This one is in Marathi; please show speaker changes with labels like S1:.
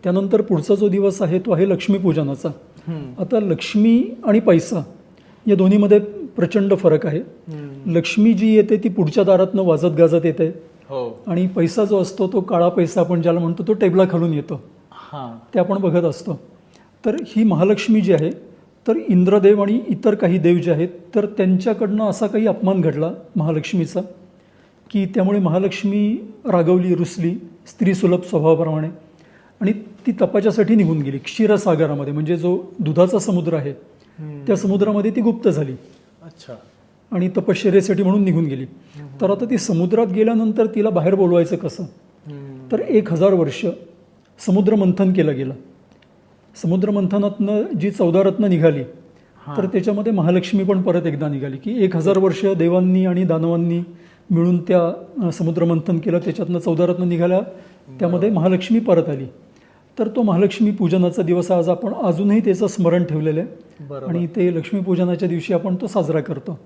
S1: त्यानंतर पुढचा जो दिवस आहे तो आहे लक्ष्मीपूजनाचा. आता लक्ष्मी आणि पैसा या दोन्हीमध्ये प्रचंड फरक आहे. लक्ष्मी जी येते ती पुढच्या दारातनं वाजत गाजत येते आणि पैसा जो असतो तो काळा पैसा आपण ज्याला म्हणतो तो टेबलाखालून येतो, ते आपण बघत असतो. तर ही महालक्ष्मी जी आहे, तर इंद्रदेव आणि इतर काही देव जे आहेत तर त्यांच्याकडनं असा काही अपमान घडला महालक्ष्मीचा की त्यामुळे महालक्ष्मी रागवली, रुसली स्त्रीसुलभ स्वभावाप्रमाणे आणि ती तपाच्यासाठी निघून गेली क्षीरसागरामध्ये, म्हणजे जो दुधाचा समुद्र आहे त्या समुद्रामध्ये ती गुप्त झाली.
S2: अच्छा.
S1: आणि तपश्चर्येसाठी म्हणून निघून गेली. तर आता ती समुद्रात गेल्यानंतर तिला बाहेर बोलवायचं कसं? तर 1000 वर्ष समुद्र मंथन केलं गेलं. समुद्र मंथनातनं जी 14 रत्न निघाली तर त्याच्यामध्ये महालक्ष्मी पण परत एकदा निघाली की 1000 वर्ष देवांनी आणि दानवांनी मिळून त्या समुद्र मंथन केलं, त्याच्यातनं 14 रत्न निघाल्या, त्यामध्ये महालक्ष्मी परत आली. तर तो महालक्ष्मी पूजनाचा दिवस आज आपण अजूनही त्याचं स्मरण ठेवलेलं आहे आणि ते लक्ष्मीपूजनाच्या दिवशी आपण तो साजरा करतो.